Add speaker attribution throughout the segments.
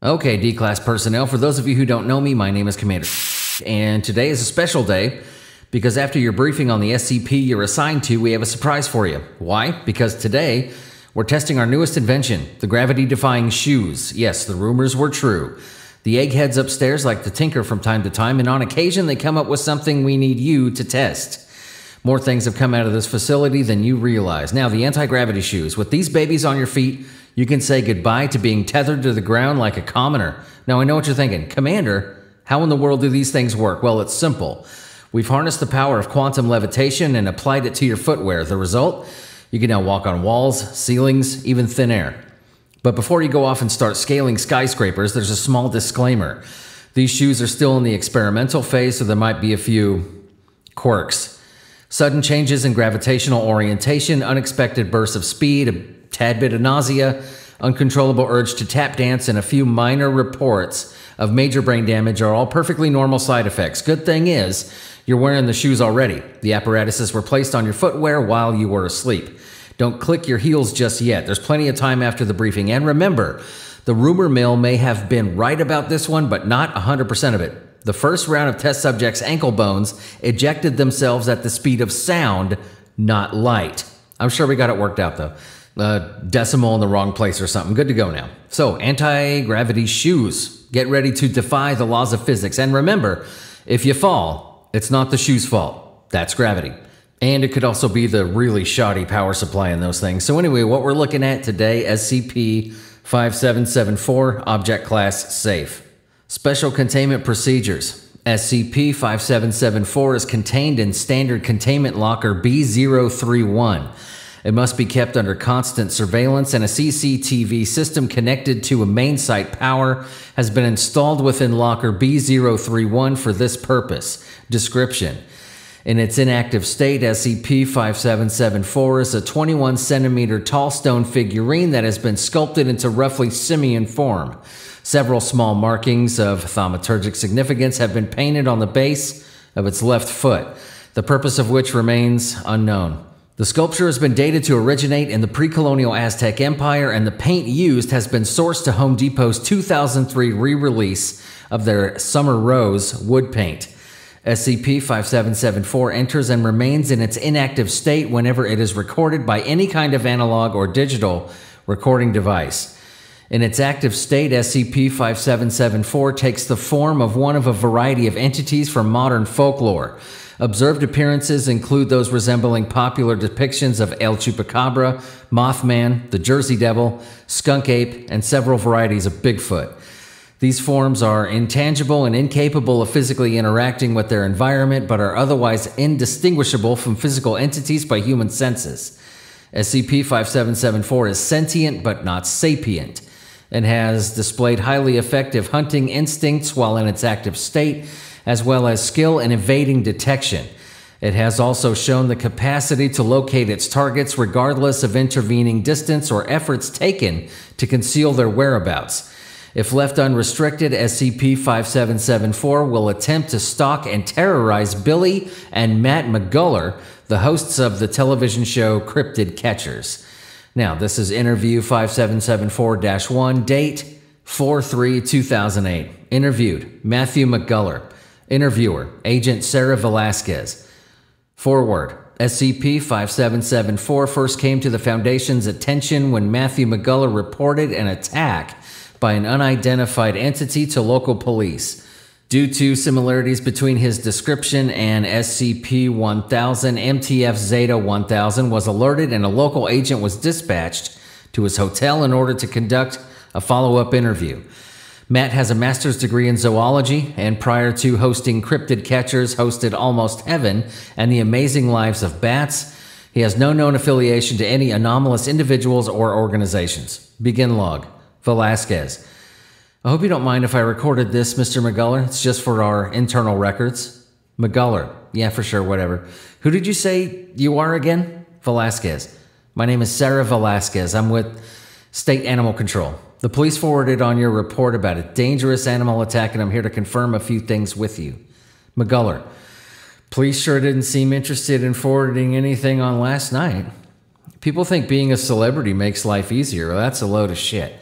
Speaker 1: Okay, D-Class personnel, for those of you who don't know me, my name is Commander, and today is a special day because after your briefing on the SCP you're assigned to, we have a surprise for you. Why? Because today we're testing our newest invention, the gravity-defying shoes. Yes, the rumors were true. The eggheads upstairs like to tinker from time to time, and on occasion they come up with something we need you to test. More things have come out of this facility than you realize. Now, the anti-gravity shoes. With these babies on your feet, you can say goodbye to being tethered to the ground like a commoner. Now, I know what you're thinking. Commander, how in the world do these things work? Well, it's simple. We've harnessed the power of quantum levitation and applied it to your footwear. The result? You can now walk on walls, ceilings, even thin air. But before you go off and start scaling skyscrapers, there's a small disclaimer. These shoes are still in the experimental phase, so there might be a few quirks. Sudden changes in gravitational orientation, unexpected bursts of speed, a tad bit of nausea, uncontrollable urge to tap dance, and a few minor reports of major brain damage are all perfectly normal side effects. Good thing is, you're wearing the shoes already. The apparatuses were placed on your footwear while you were asleep. Don't click your heels just yet. There's plenty of time after the briefing. And remember, the rumor mill may have been right about this one, but not 100% of it. The first round of test subjects' ankle bones ejected themselves at the speed of sound, not light. I'm sure we got it worked out though. Decimal in the wrong place or something. Good to go now. So, anti-gravity shoes. Get ready to defy the laws of physics. And remember, if you fall, it's not the shoe's fault. That's gravity. And it could also be the really shoddy power supply in those things. So anyway, what we're looking at today, SCP-5774, Object Class Safe. Special Containment Procedures. SCP-5774 is contained in Standard Containment Locker B031. It must be kept under constant surveillance, and a CCTV system connected to a main site power has been installed within Locker B031 for this purpose. Description. In its inactive state, SCP-5774 is a 21-centimeter tall stone figurine that has been sculpted into roughly simian form. Several small markings of thaumaturgic significance have been painted on the base of its left foot, the purpose of which remains unknown. The sculpture has been dated to originate in the pre-colonial Aztec Empire, and the paint used has been sourced to Home Depot's 2003 re-release of their Summer Rose wood paint. SCP-5774 enters and remains in its inactive state whenever it is recorded by any kind of analog or digital recording device. In its active state, SCP-5774 takes the form of one of a variety of entities from modern folklore. Observed appearances include those resembling popular depictions of El Chupacabra, Mothman, the Jersey Devil, Skunk Ape, and several varieties of Bigfoot. These forms are intangible and incapable of physically interacting with their environment, but are otherwise indistinguishable from physical entities by human senses. SCP-5774 is sentient but not sapient, and has displayed highly effective hunting instincts while in its active state, as well as skill in evading detection. It has also shown the capacity to locate its targets regardless of intervening distance or efforts taken to conceal their whereabouts. If left unrestricted, SCP-5774 will attempt to stalk and terrorize Billy and Matt McGuller, the hosts of the television show Cryptid Catchers. Now, this is Interview 5774-1, date 4/3/2008. Interviewed, Matthew McGuller. Interviewer, Agent Sarah Velasquez. Forward, SCP-5774 first came to the Foundation's attention when Matthew McGuller reported an attack by an unidentified entity to local police. Due to similarities between his description and SCP-1000, MTF Zeta-1000 was alerted and a local agent was dispatched to his hotel in order to conduct a follow-up interview. Matt has a master's degree in zoology, and prior to hosting Cryptid Catchers, hosted Almost Heaven and The Amazing Lives of Bats. He has no known affiliation to any anomalous individuals or organizations. Begin log. Velasquez. I hope you don't mind if I recorded this, Mr. McGuller. It's just for our internal records. McGuller. Yeah, for sure, whatever. Who did you say you are again? Velasquez. My name is Sarah Velasquez. I'm with State Animal Control. The police forwarded on your report about a dangerous animal attack, and I'm here to confirm a few things with you. McGuller. Police sure didn't seem interested in forwarding anything on last night. People think being a celebrity makes life easier. Well, that's a load of shit.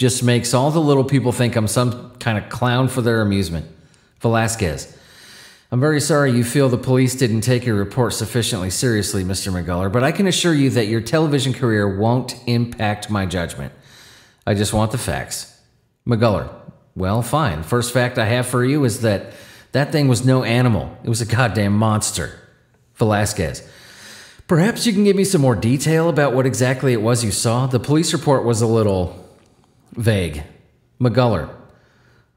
Speaker 1: Just makes all the little people think I'm some kind of clown for their amusement. Velasquez. I'm very sorry you feel the police didn't take your report sufficiently seriously, Mr. McGuller, but I can assure you that your television career won't impact my judgment. I just want the facts. McGuller. Well, fine. First fact I have for you is that thing was no animal. It was a goddamn monster. Velasquez. Perhaps you can give me some more detail about what exactly it was you saw? The police report was a little vague. McGuller.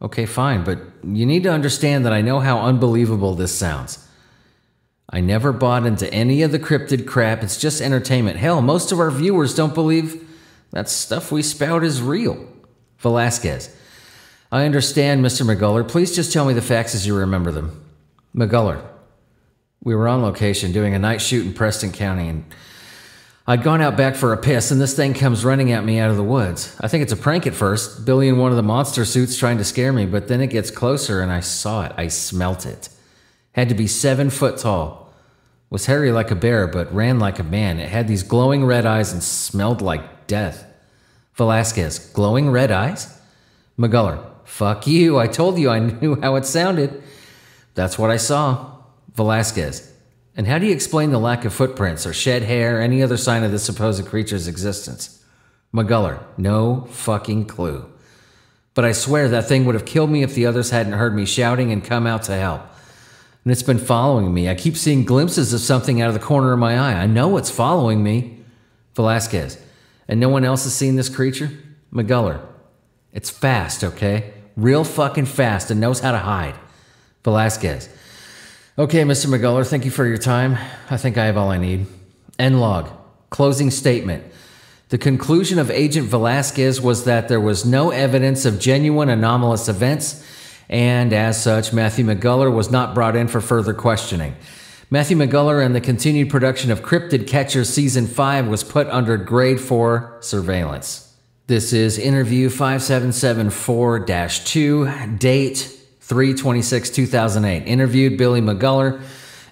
Speaker 1: Okay, fine, but you need to understand that I know how unbelievable this sounds. I never bought into any of the cryptid crap. It's just entertainment. Hell, most of our viewers don't believe that stuff we spout is real. Velasquez. I understand, Mr. McGuller. Please just tell me the facts as you remember them. McGuller. We were on location doing a night shoot in Preston County, and I'd gone out back for a piss, and this thing comes running at me out of the woods. I think it's a prank at first, Billy in one of the monster suits trying to scare me, but then it gets closer and I saw it. I smelt it. Had to be 7 foot tall. Was hairy like a bear, but ran like a man. It had these glowing red eyes and smelled like death. Velasquez. Glowing red eyes? McGuller. Fuck you. I told you I knew how it sounded. That's what I saw. Velasquez. And how do you explain the lack of footprints or shed hair, any other sign of this supposed creature's existence? McGuller. No fucking clue. But I swear that thing would have killed me if the others hadn't heard me shouting and come out to help. And it's been following me. I keep seeing glimpses of something out of the corner of my eye. I know it's following me. Velasquez. And no one else has seen this creature? McGuller. It's fast, okay? Real fucking fast and knows how to hide. Velasquez. Okay, Mr. McGuller, thank you for your time. I think I have all I need. End log. Closing statement. The conclusion of Agent Velasquez was that there was no evidence of genuine anomalous events, and as such, Matthew McGuller was not brought in for further questioning. Matthew McGuller and the continued production of Cryptid Catchers Season 5 was put under Grade 4 surveillance. This is interview 5774-2, date 3/26/2008. Interviewed Billy McGuller.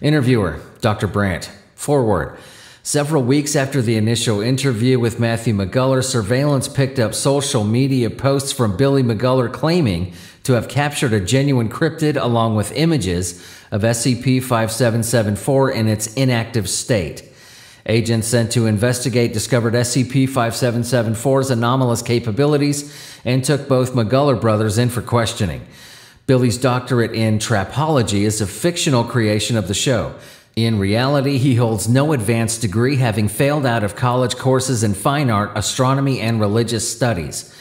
Speaker 1: Interviewer, Dr. Brandt. Forward. Several weeks after the initial interview with Matthew McGuller, surveillance picked up social media posts from Billy McGuller claiming to have captured a genuine cryptid along with images of SCP-5774 in its inactive state. Agents sent to investigate discovered SCP-5774's anomalous capabilities and took both McGuller brothers in for questioning. Billy's doctorate in trapology is a fictional creation of the show. In reality, he holds no advanced degree, having failed out of college courses in fine art, astronomy, and religious studies.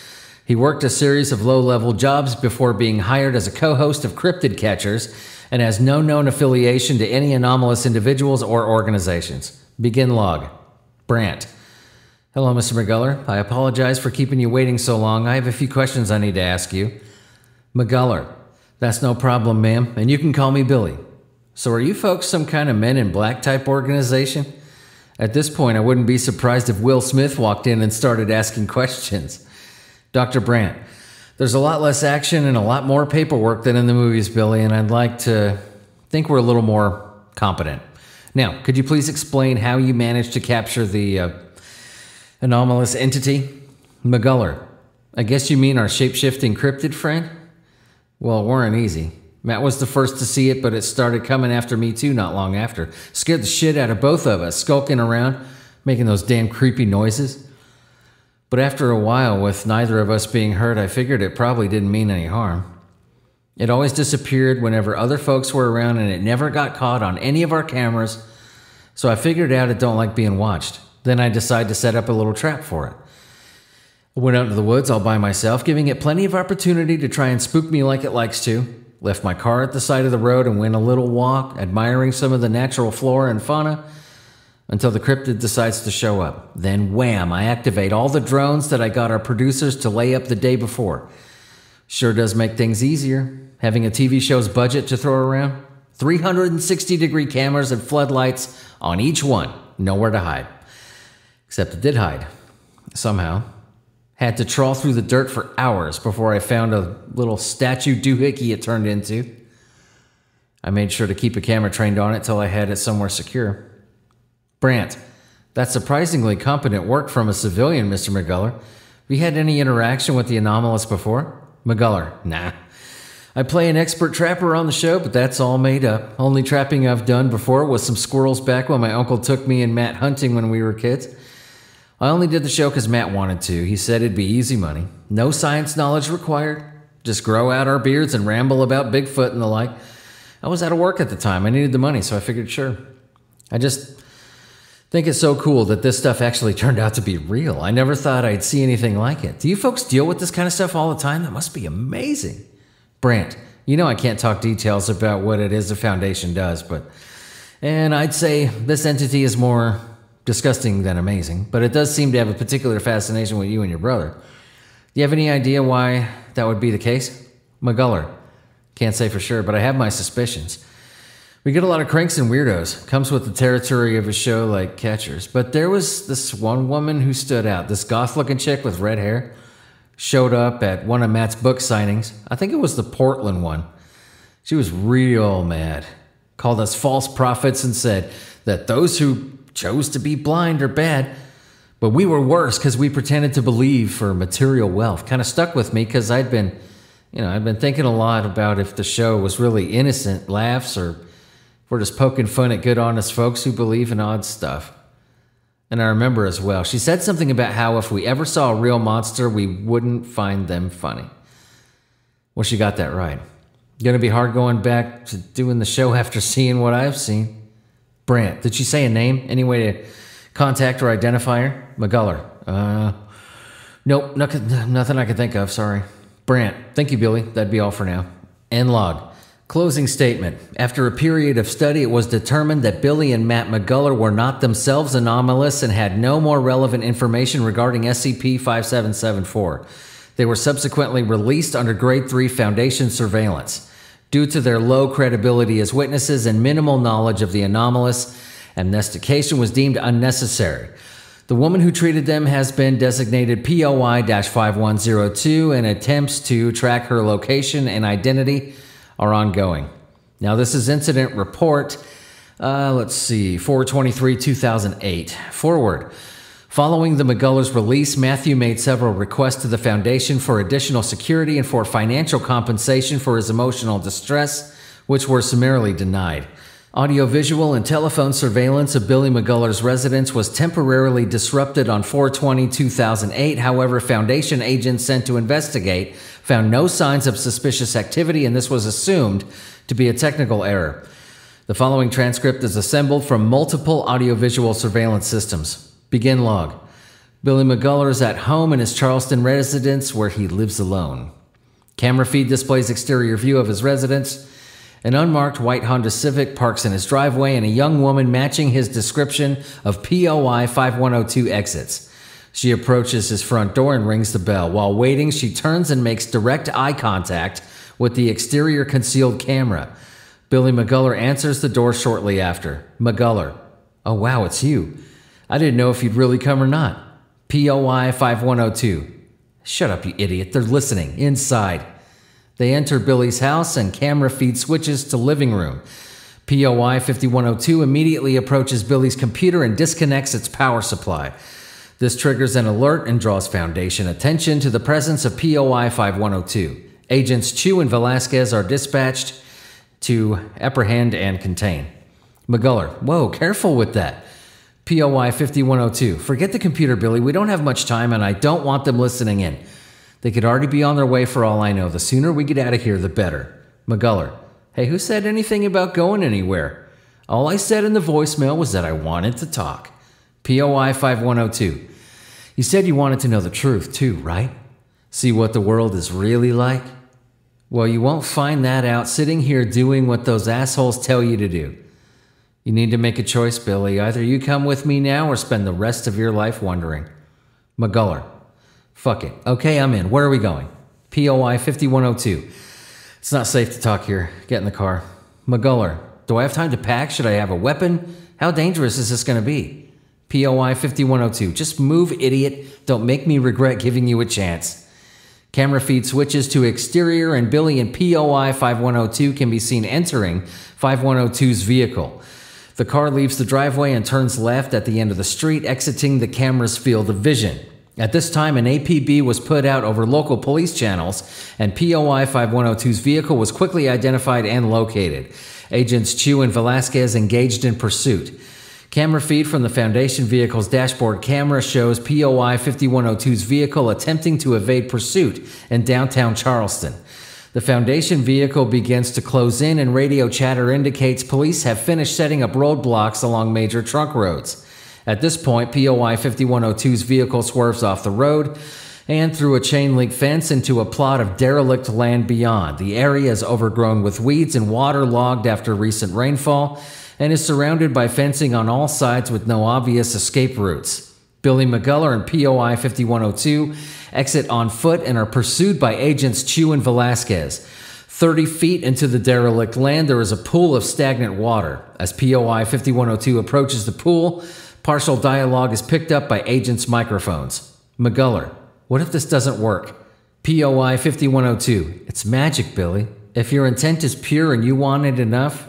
Speaker 1: He worked a series of low-level jobs before being hired as a co-host of Cryptid Catchers and has no known affiliation to any anomalous individuals or organizations. Begin log. Brandt. Hello, Mr. McGuller. I apologize for keeping you waiting so long. I have a few questions I need to ask you. McGuller. That's no problem, ma'am, and you can call me Billy. So are you folks some kind of Men in Black type organization? At this point, I wouldn't be surprised if Will Smith walked in and started asking questions. Dr. Brandt. There's a lot less action and a lot more paperwork than in the movies, Billy, and I'd like to think we're a little more competent. Now, could you please explain how you managed to capture the anomalous entity? McGuller. I guess you mean our shape-shifting cryptid friend? Well, it weren't easy. Matt was the first to see it, but it started coming after me too not long after. Scared the shit out of both of us, skulking around, making those damn creepy noises. But after a while, with neither of us being hurt, I figured it probably didn't mean any harm. It always disappeared whenever other folks were around, and it never got caught on any of our cameras, so I figured out it don't like being watched. Then I decided to set up a little trap for it. I went out into the woods all by myself, giving it plenty of opportunity to try and spook me like it likes to. Left my car at the side of the road and went a little walk, admiring some of the natural flora and fauna, until the cryptid decides to show up. Then wham, I activate all the drones that I got our producers to lay up the day before. Sure does make things easier, having a TV show's budget to throw around. 360-degree cameras and floodlights on each one, nowhere to hide. Except it did hide, somehow. Had to trawl through the dirt for hours before I found a little statue doohickey it turned into. I made sure to keep a camera trained on it till I had it somewhere secure. Brandt. That's surprisingly competent work from a civilian, Mr. McGuller. you had any interaction with the anomalous before? McGuller, nah. I play an expert trapper on the show, but that's all made up. Only trapping I've done before was some squirrels back when my uncle took me and Matt hunting when we were kids. I only did the show because Matt wanted to. He said it'd be easy money. No science knowledge required. Just grow out our beards and ramble about Bigfoot and the like. I was out of work at the time. I needed the money, so I figured sure. I just think it's so cool that this stuff actually turned out to be real. I never thought I'd see anything like it. Do you folks deal with this kind of stuff all the time? That must be amazing. Brandt, you know I can't talk details about what it is the Foundation does, and I'd say this entity is more disgusting than amazing, but it does seem to have a particular fascination with you and your brother. Do you have any idea why that would be the case? McGuller, can't say for sure, but I have my suspicions. We get a lot of cranks and weirdos. Comes with the territory of a show like Catchers. But there was this one woman who stood out. This goth-looking chick with red hair. Showed up at one of Matt's book signings. I think it was the Portland one. She was real mad. Called us false prophets and said that those who chose to be blind are bad. But we were worse because we pretended to believe for material wealth. Kind of stuck with me because I'd been thinking a lot about if the show was really innocent laughs or if we're just poking fun at good honest folks who believe in odd stuff. And I remember as well, she said something about how if we ever saw a real monster, we wouldn't find them funny. Well, she got that right. Gonna be hard going back to doing the show after seeing what I've seen. Brandt, did she say a name? Any way to contact or identify her? McGuller, nope, nothing I can think of, sorry. Brandt, thank you, Billy. That'd be all for now. End log. Closing statement. After a period of study, it was determined that Billy and Matt McGuller were not themselves anomalous and had no more relevant information regarding SCP-5774. They were subsequently released under Grade 3 Foundation surveillance. Due to their low credibility as witnesses and minimal knowledge of the anomalous, amnestication was deemed unnecessary. The woman who treated them has been designated POI-5102 and attempts to track her location and identity are ongoing. Now this is incident report, 4/23/2008. Forward. Following the McGullers' release, Matthew made several requests to the Foundation for additional security and for financial compensation for his emotional distress, which were summarily denied. Audiovisual and telephone surveillance of Billy McGuller's residence was temporarily disrupted on 4/20/2008. However, Foundation agents sent to investigate found no signs of suspicious activity, and this was assumed to be a technical error. The following transcript is assembled from multiple audiovisual surveillance systems. Begin log. Billy McGuller is at home in his Charleston residence where he lives alone. Camera feed displays exterior view of his residence. An unmarked white Honda Civic parks in his driveway, and a young woman matching his description of POI-5102 exits. She approaches his front door and rings the bell. While waiting, she turns and makes direct eye contact with the exterior concealed camera. Billy McGuller answers the door shortly after. McGuller, oh wow, it's you. I didn't know if you'd really come or not. POI-5102. Shut up, you idiot. They're listening. Inside. They enter Billy's house and camera feed switches to living room. POI-5102 immediately approaches Billy's computer and disconnects its power supply. This triggers an alert and draws Foundation attention to the presence of POI-5102. Agents Chu and Velasquez are dispatched to apprehend and contain. McGuller, whoa, careful with that. POI-5102, forget the computer, Billy. We don't have much time and I don't want them listening in. They could already be on their way for all I know. The sooner we get out of here, the better. McGuller, hey, who said anything about going anywhere? All I said in the voicemail was that I wanted to talk. POI-5102, you said you wanted to know the truth too, right? See what the world is really like? Well, you won't find that out sitting here doing what those assholes tell you to do. You need to make a choice, Billy. Either you come with me now or spend the rest of your life wondering. McGuller, fuck it. Okay, I'm in. Where are we going? POI-5102. It's not safe to talk here. Get in the car. McGuller, do I have time to pack? Should I have a weapon? How dangerous is this going to be? POI-5102. Just move, idiot. Don't make me regret giving you a chance. Camera feed switches to exterior, and Billy and POI-5102 can be seen entering 5102's vehicle. The car leaves the driveway and turns left at the end of the street, exiting the camera's field of vision. At this time, an APB was put out over local police channels, and POI 5102's vehicle was quickly identified and located. Agents Chu and Velasquez engaged in pursuit. Camera feed from the Foundation vehicle's dashboard camera shows POI 5102's vehicle attempting to evade pursuit in downtown Charleston. The Foundation vehicle begins to close in, and radio chatter indicates police have finished setting up roadblocks along major trunk roads. At this point, POI 5102's vehicle swerves off the road and through a chain-link fence into a plot of derelict land beyond. The area is overgrown with weeds and waterlogged after recent rainfall and is surrounded by fencing on all sides with no obvious escape routes. Billy McGuller and POI 5102 exit on foot and are pursued by agents Chu and Velasquez. 30 feet into the derelict land, there is a pool of stagnant water. As POI 5102 approaches the pool, partial dialogue is picked up by agents' microphones. McGuller: "What if this doesn't work?" POI 5102: "It's magic, Billy. If your intent is pure and you want it enough,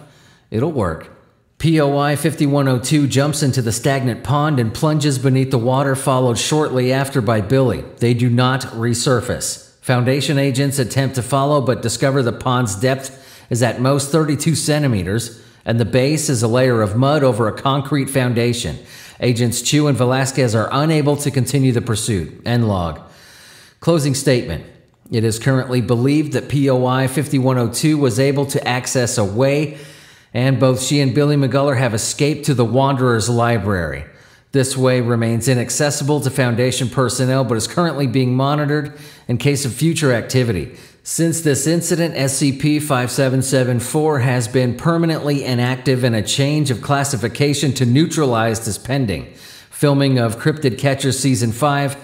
Speaker 1: it'll work." POI 5102 jumps into the stagnant pond and plunges beneath the water, followed shortly after by Billy. They do not resurface. Foundation agents attempt to follow but discover the pond's depth is at most 32 centimeters, and the base is a layer of mud over a concrete foundation. Agents Chu and Velasquez are unable to continue the pursuit. End log. Closing statement. It is currently believed that POI 5102 was able to access a way, and both she and Billy McGuller have escaped to the Wanderer's Library. This way remains inaccessible to Foundation personnel but is currently being monitored in case of future activity. Since this incident, SCP-5774 has been permanently inactive, and a change of classification to neutralized is pending. Filming of Cryptid Catchers Season 5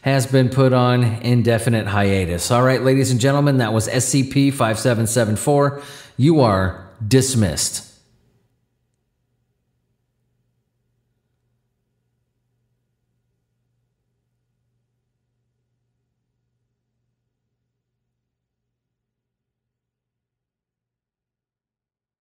Speaker 1: has been put on indefinite hiatus. All right, ladies and gentlemen, that was SCP-5774. You are dismissed.